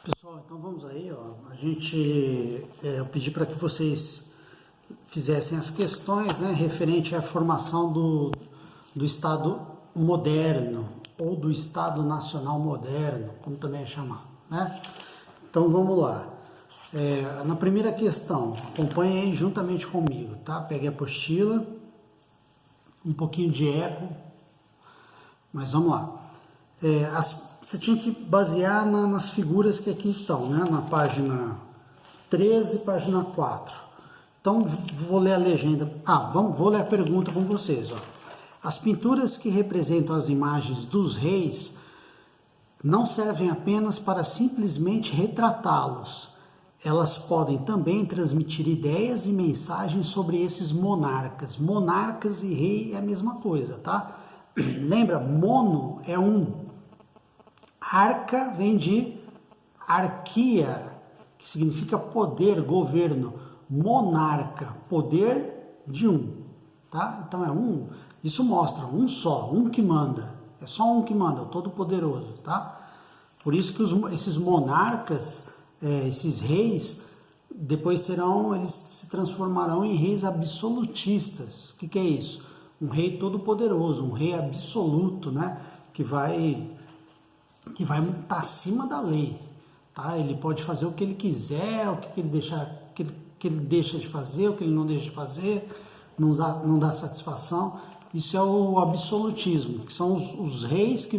Pessoal, então vamos aí, ó. Eu pedi para que vocês fizessem as questões, né, referente à formação do Estado moderno, ou do Estado Nacional moderno, como também é chamado, né? Então vamos lá. Na primeira questão, acompanhe aí juntamente comigo, tá? Pegue a apostila, um pouquinho de eco, mas vamos lá. Você tinha que basear nas figuras que aqui estão, né? Na página 13, página 4. Então, vou ler a legenda. Vou ler a pergunta com vocês. Ó. As pinturas que representam as imagens dos reis não servem apenas para simplesmente retratá-los. Elas podem também transmitir ideias e mensagens sobre esses monarcas. Monarcas e rei é a mesma coisa, tá? Lembra? Mono é um. Arca vem de arquia, que significa poder, governo. Monarca, poder de um, tá? Então é um, isso mostra um só, um que manda. É só um que manda, o Todo-Poderoso, tá? Por isso que esses monarcas, esses reis, depois eles se transformarão em reis absolutistas. O que é isso? Um rei todo-poderoso, um rei absoluto, né? Que vai estar acima da lei, tá? Ele pode fazer o que ele quiser, o que ele deixa de fazer, o que ele não deixa de fazer, não dá satisfação. Isso é o absolutismo, que são os reis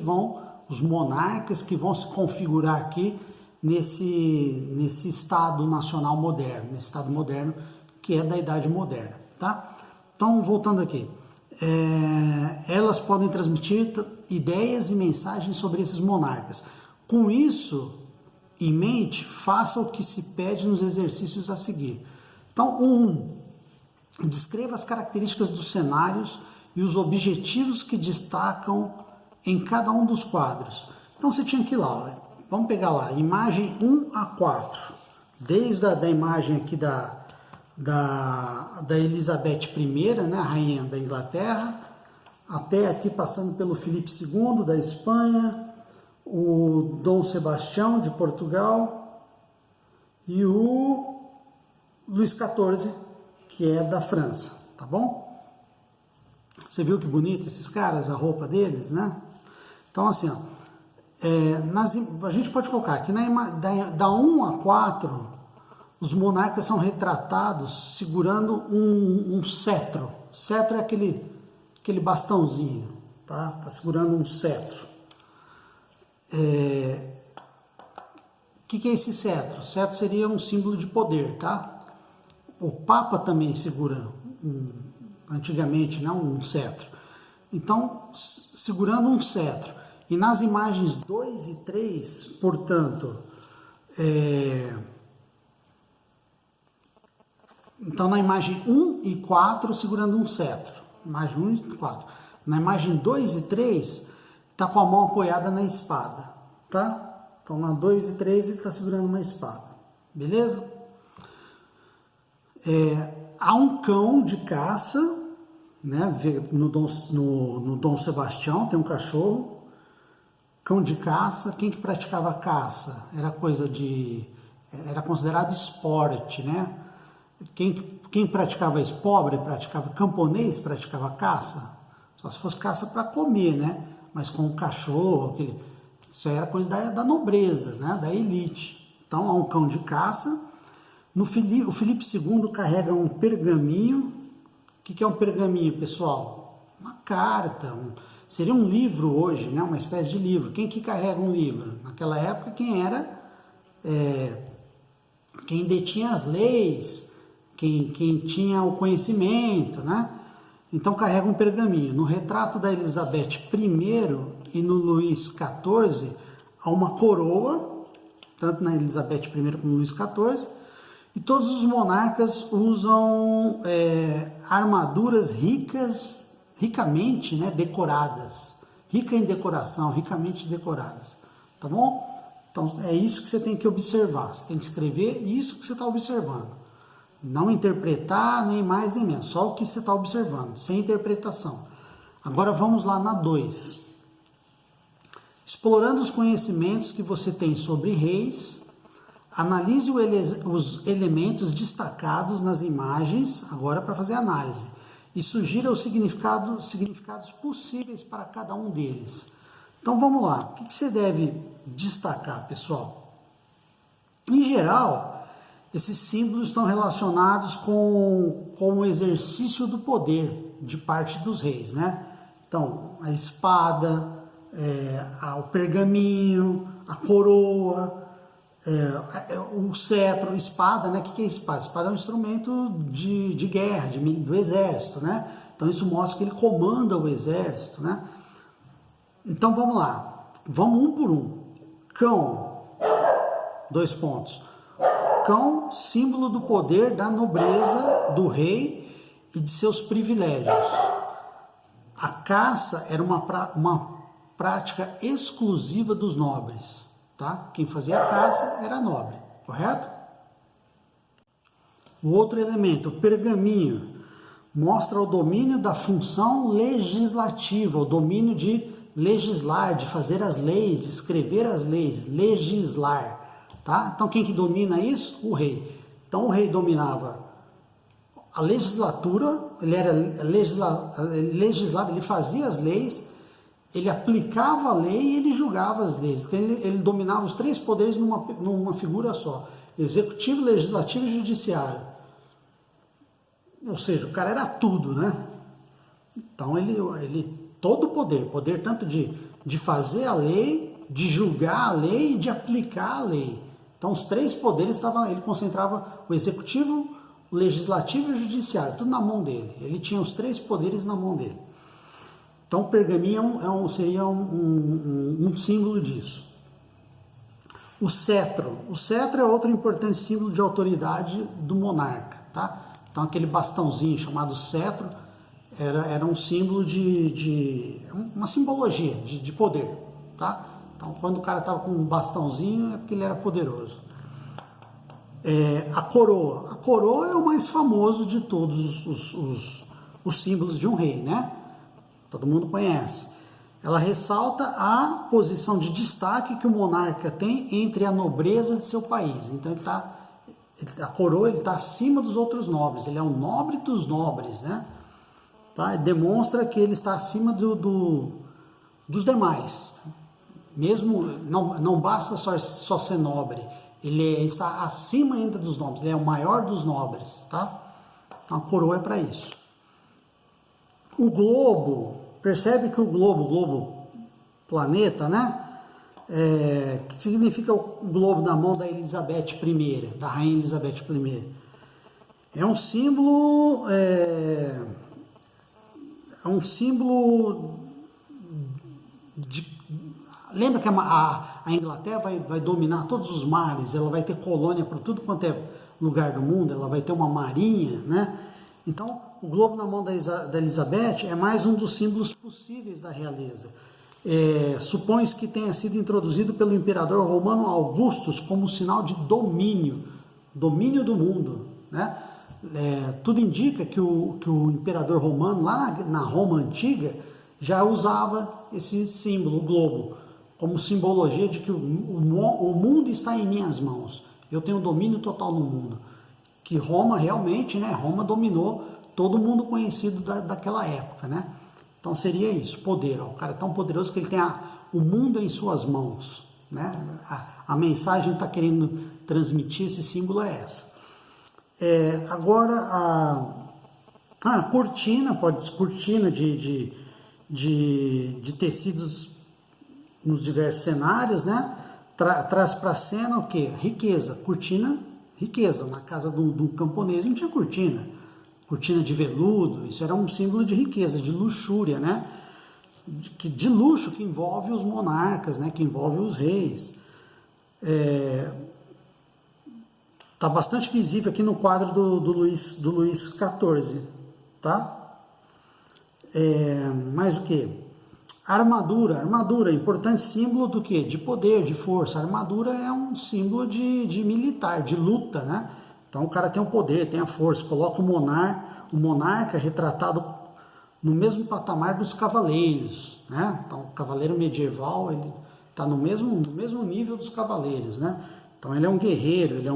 os monarcas que vão se configurar aqui nesse Estado nacional moderno, nesse Estado moderno que é da Idade Moderna, tá? Então, voltando aqui. Elas podem transmitir ideias e mensagens sobre esses monarcas. Com isso em mente, faça o que se pede nos exercícios a seguir. Então, descreva as características dos cenários e os objetivos que destacam em cada um dos quadros. Então, você tinha que ir lá, vamos pegar lá, imagem 1 a 4, desde a imagem aqui da Elizabeth I, né, a rainha da Inglaterra, até aqui passando pelo Filipe II da Espanha, o Dom Sebastião de Portugal e o Luís XIV, que é da França, tá bom? Você viu que bonito esses caras, a roupa deles, né? Então assim, ó, a gente pode colocar aqui da 1 a 4, os monarcas são retratados segurando um cetro. Cetro é aquele bastãozinho, tá? Tá segurando um cetro. O que é esse cetro? O cetro seria um símbolo de poder, tá? O Papa também segura, antigamente, né, um cetro. Então, segurando um cetro. E nas imagens 2 e 3, portanto, então, na imagem 1 e 4, segurando um cetro. Imagem 1 e 4. Na imagem 2 e 3, está com a mão apoiada na espada. Tá? Então, na 2 e 3, ele está segurando uma espada. Beleza? Há um cão de caça, né? No Dom Sebastião, tem um cachorro. Cão de caça. Quem que praticava caça? Era considerado esporte, né? Quem praticava isso? Pobre praticava, camponês praticava caça, só se fosse caça para comer, né? Mas com o cachorro, isso aí era coisa da nobreza, né? Da elite. Então, há um cão de caça. O Filipe II carrega um pergaminho. O que é um pergaminho, pessoal? Uma carta, seria um livro hoje, né? Uma espécie de livro. Quem que carrega um livro? Naquela época, quem detinha as leis, quem tinha o conhecimento, né? Então carrega um pergaminho. No retrato da Elizabeth I e no Luís XIV, há uma coroa, tanto na Elizabeth I como no Luís XIV, e todos os monarcas usam armaduras ricamente, né, decoradas. Rica em decoração, ricamente decoradas. Tá bom? Então é isso que você tem que observar. Você tem que escrever isso que você está observando. Não interpretar, nem mais nem menos, só o que você está observando, sem interpretação. Agora vamos lá na 2. Explorando os conhecimentos que você tem sobre reis, Analise os elementos destacados nas imagens, agora para fazer análise, e sugira os significados possíveis para cada um deles. Então vamos lá, o que você deve destacar, pessoal? Em geral, esses símbolos estão relacionados com o exercício do poder de parte dos reis, né? Então, a espada, o pergaminho, a coroa, o cetro, espada, né? O que é espada? Espada é um instrumento de guerra, do exército, né? Então isso mostra que ele comanda o exército, né? Então vamos lá, vamos um por um. Cão, 2 pontos. Cão, símbolo do poder, da nobreza, do rei e de seus privilégios. A caça era uma prática exclusiva dos nobres, tá? Quem fazia a caça era nobre, correto? O outro elemento, o pergaminho, mostra o domínio da função legislativa, o domínio de legislar, de fazer as leis, de escrever as leis, legislar, tá? Então quem que domina isso? O rei. Então o rei dominava a legislatura, ele era legislado, ele fazia as leis, ele aplicava a lei e ele julgava as leis. Então ele dominava os 3 poderes numa figura só: executivo, legislativo e judiciário. Ou seja, o cara era tudo, né? Então ele todo o poder tanto de fazer a lei, de julgar a lei e de aplicar a lei. Então os 3 poderes ele concentrava o executivo, o legislativo e o judiciário, tudo na mão dele. Ele tinha os 3 poderes na mão dele. Então o pergaminho seria um símbolo disso. O cetro. O cetro é outro importante símbolo de autoridade do monarca, tá? Então aquele bastãozinho chamado cetro era um símbolo uma simbologia de poder, tá? Então quando o cara estava com um bastãozinho é porque ele era poderoso. A coroa. A coroa é o mais famoso de todos os símbolos de um rei, né? Todo mundo conhece. Ela ressalta a posição de destaque que o monarca tem entre a nobreza de seu país. Então a coroa está acima dos outros nobres. Ele é um nobre dos nobres, né? Tá? Demonstra que ele está acima dos demais. Mesmo não basta só ser nobre. Ele está acima ainda dos nobres. Ele é o maior dos nobres, tá? Então a coroa é para isso. O globo, percebe que o globo planeta, né? O que significa o globo na mão da Elizabeth I, da rainha Elizabeth I? É um símbolo, lembra que a Inglaterra vai dominar todos os mares, ela vai ter colônia por tudo quanto é lugar do mundo, ela vai ter uma marinha, né? Então, o globo na mão da Elizabeth é mais um dos símbolos possíveis da realeza. Supõe-se que tenha sido introduzido pelo imperador romano Augustus como sinal de domínio do mundo, né? Tudo indica que o imperador romano, lá na Roma antiga, já usava esse símbolo, o globo, como simbologia de que o mundo está em minhas mãos. Eu tenho domínio total no mundo. Que Roma realmente, né? Roma dominou todo mundo conhecido daquela época, né? Então seria isso, poder. O cara é tão poderoso que ele tem o mundo em suas mãos, né? A mensagem que está querendo transmitir, esse símbolo é essa. Agora a cortina, pode ser cortina de tecidos nos diversos cenários, né? Traz para a cena o quê? Riqueza, cortina, riqueza. Na casa do camponês não tinha cortina de veludo, isso era um símbolo de riqueza, de luxúria, né? De luxo que envolve os monarcas, né? Que envolve os reis. Está bastante visível aqui no quadro do Luís XIV, tá? Mais o que? Armadura, importante símbolo do que? De poder, de força. A armadura é um símbolo de militar, de luta, né? Então o cara tem o poder, tem a força, coloca o monarca retratado no mesmo patamar dos cavaleiros, né? Então o cavaleiro medieval, ele está no mesmo nível dos cavaleiros, né? Então ele é um guerreiro, ele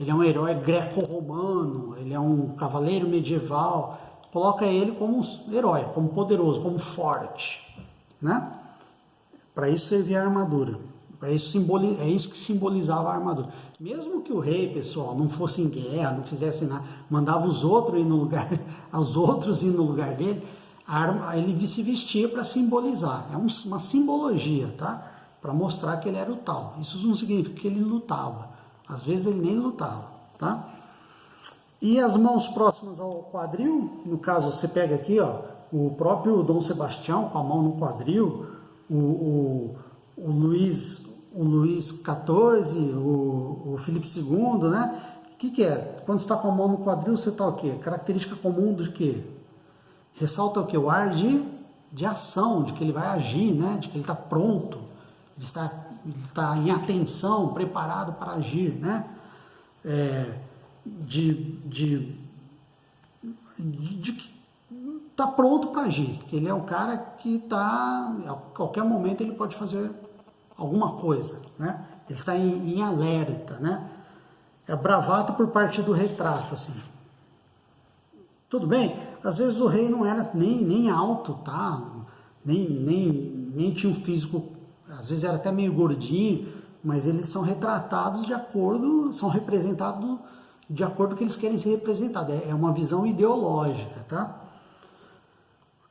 é um herói greco-romano, ele é um cavaleiro medieval. Coloca ele como um herói, como poderoso, como forte, né? Para isso servia a armadura. É isso que simbolizava a armadura. Mesmo que o rei, pessoal, não fosse em guerra, não fizesse nada, mandava os outros ir no lugar, os outros ir no lugar dele, ele se vestia para simbolizar. É uma simbologia, tá? Para mostrar que ele era o tal. Isso não significa que ele lutava. Às vezes ele nem lutava, tá? E as mãos próximas ao quadril, no caso você pega aqui, ó, o próprio Dom Sebastião com a mão no quadril, o Luís XIV, o Filipe II, né? O que é? Quando você está com a mão no quadril, você está o quê? Característica comum de quê? Ressalta o quê? O ar de ação, de que ele vai agir, né? De que ele está pronto, ele está em atenção, preparado para agir, né? De que está pronto para agir, que ele é o cara que está, a qualquer momento ele pode fazer alguma coisa, né? Ele está em alerta, né? É bravata por parte do retrato, assim. Tudo bem? Às vezes o rei não era nem alto, tá? Nem tinha um físico, às vezes era até meio gordinho, mas eles são retratados são representados de acordo com o que eles querem ser representados. É uma visão ideológica, tá?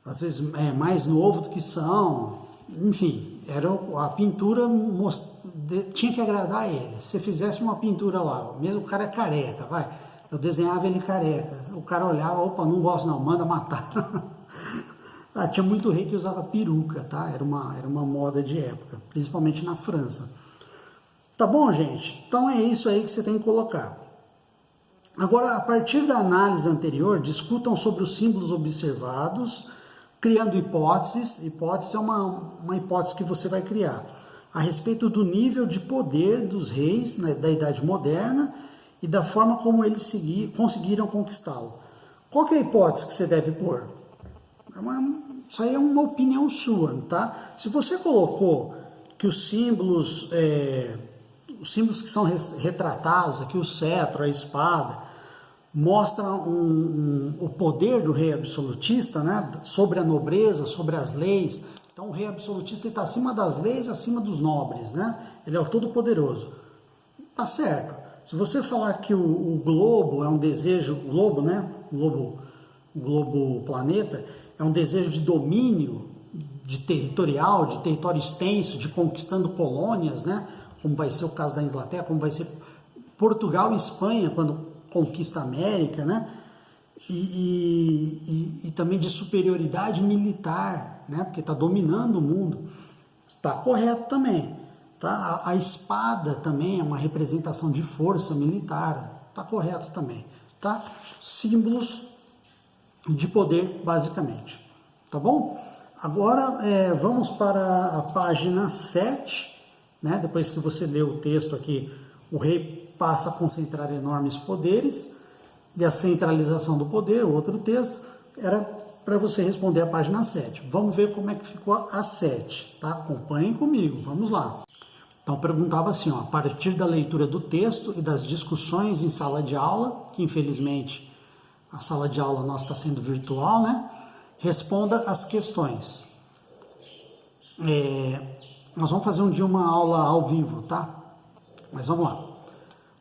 Às vezes é mais novo do que são, enfim, a pintura tinha que agradar a ele. Se você fizesse uma pintura lá, mesmo o cara é careca, eu desenhava ele careca, o cara olhava, opa, não gosto não, manda matar. Tinha muito rei que usava peruca, tá? Era uma moda de época, principalmente na França. Tá bom, gente? Então é isso aí que você tem que colocar. Agora, a partir da análise anterior, discutam sobre os símbolos observados, criando hipóteses. Hipótese é uma hipótese que você vai criar a respeito do nível de poder dos reis, né, da Idade Moderna e da forma como eles conseguiram conquistá-lo. Qual que é a hipótese que você deve pôr? Isso aí é uma opinião sua, tá? Se você colocou que os símbolos que são retratados, aqui o cetro, a espada, mostram o poder do rei absolutista, né, sobre a nobreza, sobre as leis. Então o rei absolutista está acima das leis, acima dos nobres, né? Ele é o todo-poderoso. Tá certo. Se você falar que o globo é um desejo, o globo, né? O globo planeta é um desejo de domínio, de território extenso, de conquistando colônias, né? Como vai ser o caso da Inglaterra, como vai ser Portugal e Espanha quando conquista a América, né? E também de superioridade militar, né? Porque está dominando o mundo. Está correto também. Tá? A espada também é uma representação de força militar. Está correto também. Tá? Símbolos de poder, basicamente. Tá bom? Agora vamos para a página 7. Né? Depois que você lê o texto aqui, o rei passa a concentrar enormes poderes e a centralização do poder, outro texto, era para você responder a página 7. Vamos ver como é que ficou a 7, tá? Acompanhem comigo, vamos lá. Então perguntava assim, ó, a partir da leitura do texto e das discussões em sala de aula, que infelizmente a sala de aula nossa está sendo virtual, né? Responda as questões. Nós vamos fazer um dia uma aula ao vivo, tá? Mas vamos lá.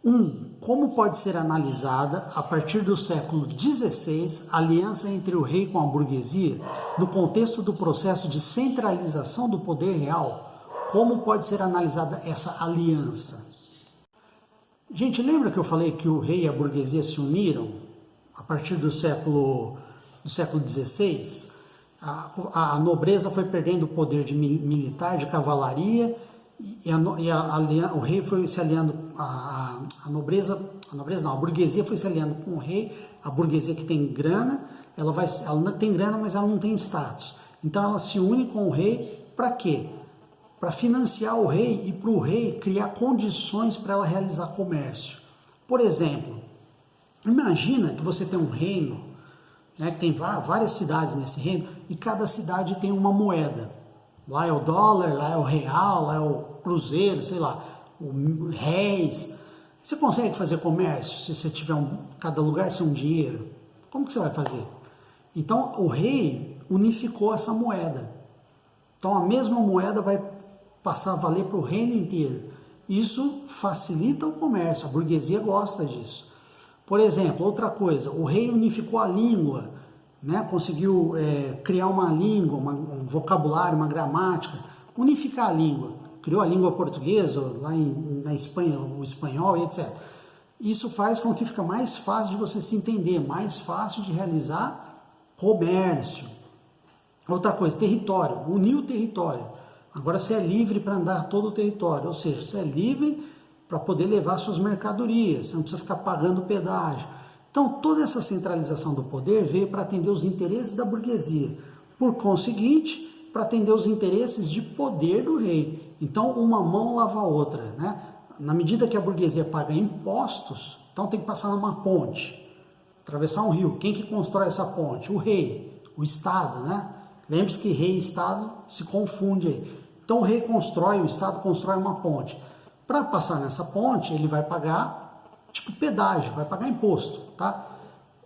1. Como pode ser analisada, a partir do século XVI, a aliança entre o rei com a burguesia, no contexto do processo de centralização do poder real? Como pode ser analisada essa aliança? Gente, lembra que eu falei que o rei e a burguesia se uniram a partir do século XVI? A nobreza foi perdendo o poder militar, de cavalaria, o rei foi se aliando, a burguesia foi se aliando com o rei, a burguesia que tem grana, ela não tem grana, mas ela não tem status. Então ela se une com o rei para quê? Para financiar o rei e para o rei criar condições para ela realizar comércio. Por exemplo, imagina que você tem um reino, né, que tem várias cidades nesse reino, e cada cidade tem uma moeda. Lá é o dólar, lá é o real, lá é o cruzeiro, sei lá. réis. Você consegue fazer comércio se você tiver cada lugar ser um dinheiro? Como que você vai fazer? Então o rei unificou essa moeda. Então a mesma moeda vai passar a valer para o reino inteiro. Isso facilita o comércio, a burguesia gosta disso. Por exemplo, outra coisa, o rei unificou a língua, né? Conseguiu criar uma língua, um vocabulário, uma gramática, unificar a língua. Criou a língua portuguesa, lá na Espanha, o espanhol e etc. Isso faz com que fique mais fácil de você se entender, mais fácil de realizar comércio. Outra coisa, território, unir o território. Agora você é livre para andar todo o território, ou seja, você é livre para poder levar suas mercadorias, você não precisa ficar pagando pedágio. Então, toda essa centralização do poder veio para atender os interesses da burguesia. Por conseguinte, para atender os interesses de poder do rei. Então, uma mão lava a outra, né? Na medida que a burguesia paga impostos, então tem que passar numa ponte, atravessar um rio. Quem que constrói essa ponte? O rei, o Estado, né? Lembre-se que rei e Estado se confunde aí. Então, o rei constrói, o Estado constrói uma ponte. Para passar nessa ponte, ele vai pagar, tipo pedágio, vai pagar imposto, tá?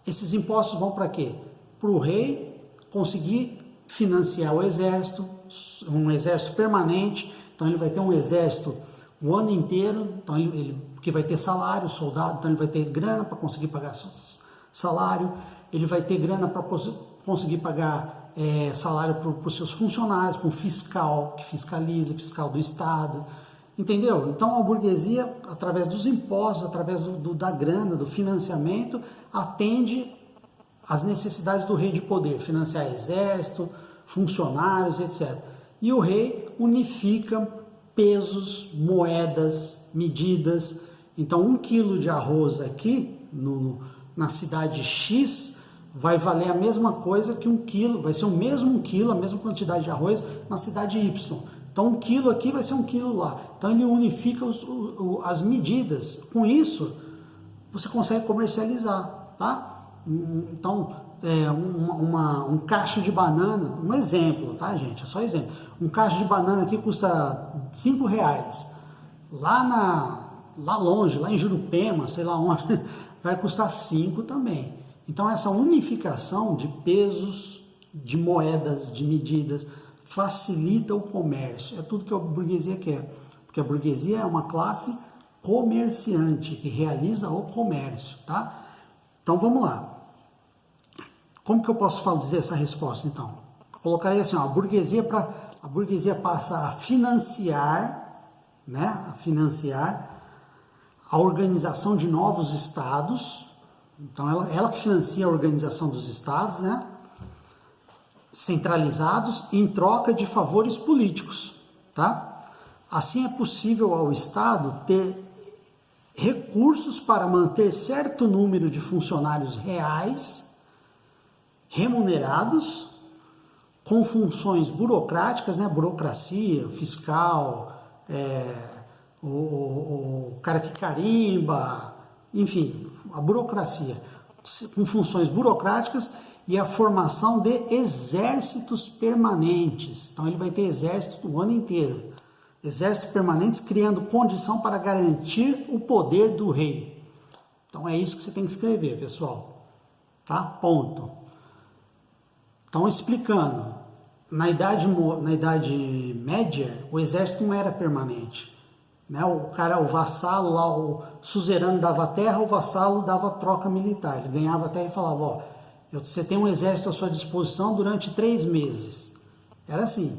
Esses impostos vão para quê? Para o rei conseguir financiar o exército, um exército permanente. Então ele vai ter um exército o ano inteiro, então porque vai ter salário, soldado, então ele vai ter grana para conseguir pagar salário, ele vai ter grana para conseguir pagar salário para os seus funcionários, para um fiscal que fiscaliza, fiscal do Estado. Entendeu? Então a burguesia, através dos impostos, através da grana, do financiamento, atende às necessidades do rei de poder, financiar exército, funcionários, etc. E o rei unifica pesos, moedas, medidas. Então 1 quilo de arroz aqui, na cidade X, vai valer a mesma coisa que 1 quilo, vai ser o mesmo 1 quilo, a mesma quantidade de arroz na cidade Y. Então 1 quilo aqui vai ser 1 quilo lá. Então ele unifica as medidas. Com isso, você consegue comercializar, tá? Então, um cacho de banana, um exemplo, tá, gente? É só exemplo. Um cacho de banana aqui custa R$5. Lá longe, lá em Jurupema, sei lá onde, vai custar 5 também. Então essa unificação de pesos, de moedas, de medidas, facilita o comércio. É tudo que a burguesia quer. Porque a burguesia é uma classe comerciante que realiza o comércio, tá? Então vamos lá. Como que eu posso dizer essa resposta então? Eu colocarei assim, ó, a burguesia passa a financiar, né? A financiar a organização de novos estados. Então ela que financia a organização dos estados, né? Centralizados em troca de favores políticos, tá? Assim é possível ao Estado ter recursos para manter certo número de funcionários reais, remunerados, com funções burocráticas, né? Burocracia, fiscal, o cara que carimba, enfim, a burocracia, com funções burocráticas e a formação de exércitos permanentes. Então ele vai ter exército o ano inteiro. Exércitos permanentes criando condição para garantir o poder do rei. Então é isso que você tem que escrever, pessoal. Tá? Ponto. Então explicando, na Idade Média, o exército não era permanente. Né? O vassalo lá, o suzerano dava terra, o vassalo dava troca militar. Ele ganhava a terra e falava, ó, você tem um exército à sua disposição durante 3 meses. Era assim.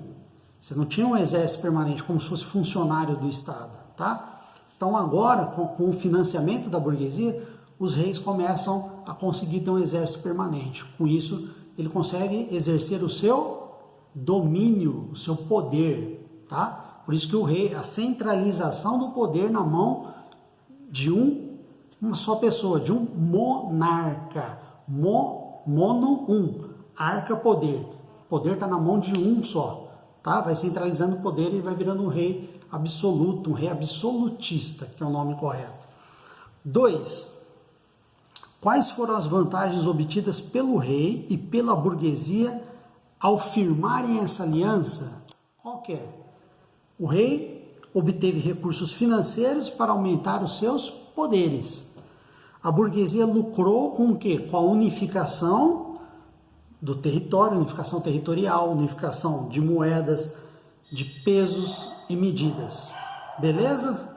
Você não tinha um exército permanente, como se fosse funcionário do Estado, tá? Então agora, com o financiamento da burguesia, os reis começam a conseguir ter um exército permanente. Com isso, ele consegue exercer o seu domínio, o seu poder, tá? Por isso que o rei, a centralização do poder na mão de uma só pessoa, de um monarca. Arca, poder. O poder está na mão de um só, tá? Vai centralizando o poder e vai virando um rei absoluto, um rei absolutista, que é o nome correto. 2. Quais foram as vantagens obtidas pelo rei e pela burguesia ao firmarem essa aliança? Qual que é? O rei obteve recursos financeiros para aumentar os seus poderes. A burguesia lucrou com o quê? Com a unificação do território, unificação territorial, unificação de moedas, de pesos e medidas. Beleza?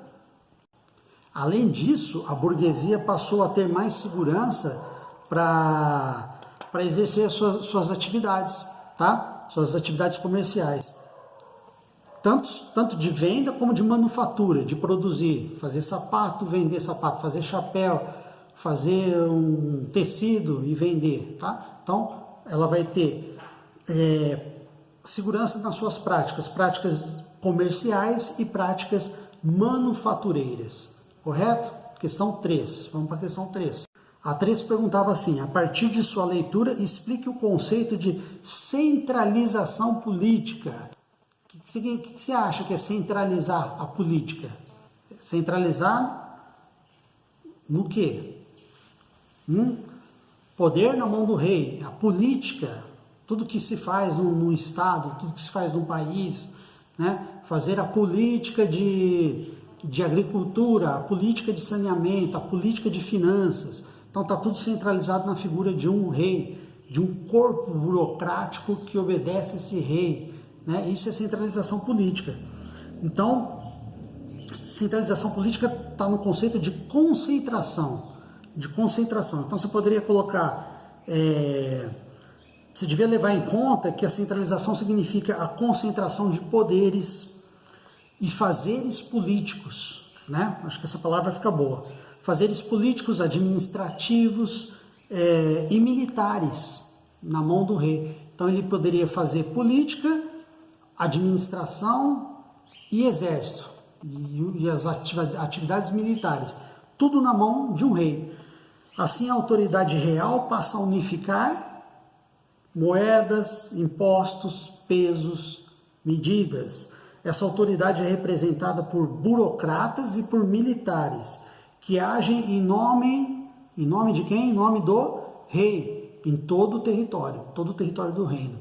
Além disso, a burguesia passou a ter mais segurança para exercer suas atividades, tá? Suas atividades comerciais. Tanto de venda como de manufatura, de produzir, fazer sapato, vender sapato, fazer chapéu, fazer um tecido e vender, tá? Então, ela vai ter segurança nas suas práticas comerciais e práticas manufatureiras, correto? Questão 3, vamos para a questão 3. A 3 perguntava assim: a partir de sua leitura, explique o conceito de centralização política. O que você acha que é centralizar a política? Centralizar no quê? Poder na mão do rei. A política, tudo que se faz num estado, tudo que se faz num país, né? Fazer a política de agricultura, a política de saneamento, a política de finanças. Então está tudo centralizado na figura de um rei, de um corpo burocrático que obedece esse rei, né? Isso é centralização política. Então, centralização política está no conceito de concentração. Então você poderia colocar, você devia levar em conta que a centralização significa a concentração de poderes e fazeres políticos, né? Acho que essa palavra fica boa. Fazeres políticos, administrativos e militares na mão do rei. Então ele poderia fazer política, administração e exército e as atividades militares, tudo na mão de um rei. Assim, a autoridade real passa a unificar moedas, impostos, pesos, medidas. Essa autoridade é representada por burocratas e por militares, que agem em nome de quem? Em nome do rei, em todo o território do reino.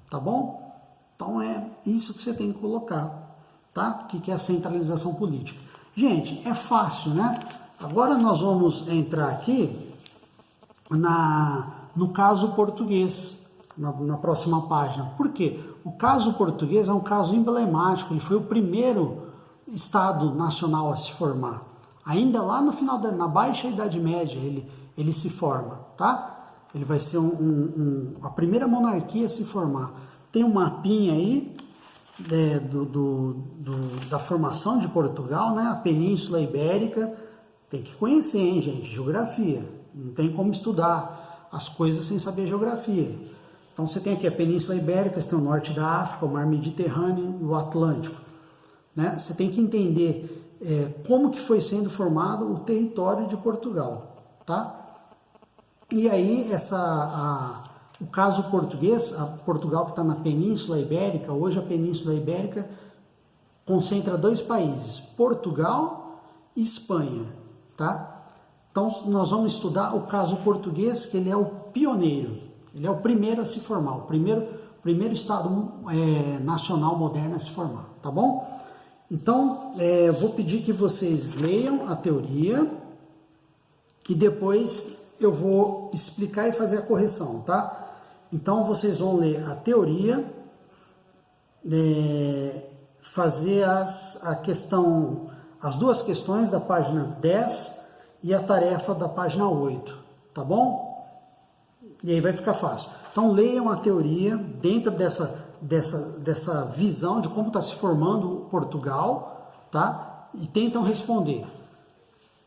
Tá bom? Então é isso que você tem que colocar, tá? O que é a centralização política. Gente, é fácil, né? Agora nós vamos entrar aqui no caso português, na próxima página. Por quê? O caso português é um caso emblemático, ele foi o primeiro Estado nacional a se formar. Ainda lá no final, na Baixa Idade Média, ele se forma, tá? Ele vai ser a primeira monarquia a se formar. Tem um mapinha aí da formação de Portugal, né? A Península Ibérica. Tem que conhecer, hein, gente? Geografia. Não tem como estudar as coisas sem saber geografia. Então você tem aqui a Península Ibérica, você tem o norte da África, o Mar Mediterrâneo e o Atlântico, né? Você tem que entender como que foi sendo formado o território de Portugal, tá? E aí o caso português, Portugal que está na Península Ibérica, hoje a Península Ibérica concentra 2 países, Portugal e Espanha, tá? Então nós vamos estudar o caso português, que ele é o pioneiro, ele é o primeiro a se formar, o primeiro Estado nacional moderno a se formar, tá bom? Então, vou pedir que vocês leiam a teoria e depois eu vou explicar e fazer a correção, tá? Então, vocês vão ler a teoria, fazer as duas questões da página 10 e a tarefa da página 8, tá bom? E aí vai ficar fácil. Então, leiam a teoria dentro dessa visão de como está se formando Portugal, tá? E tentam responder.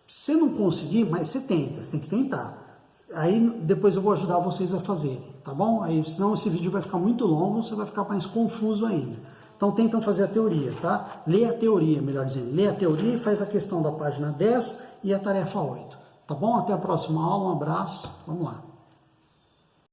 Se não conseguir, mas você tem que tentar. Aí depois eu vou ajudar vocês a fazerem, tá bom? Aí senão esse vídeo vai ficar muito longo, você vai ficar mais confuso ainda. Então tentam fazer a teoria, tá? Lê a teoria, melhor dizendo. Lê a teoria e faz a questão da página 10 e a tarefa 8. Tá bom? Até a próxima aula, um abraço, vamos lá.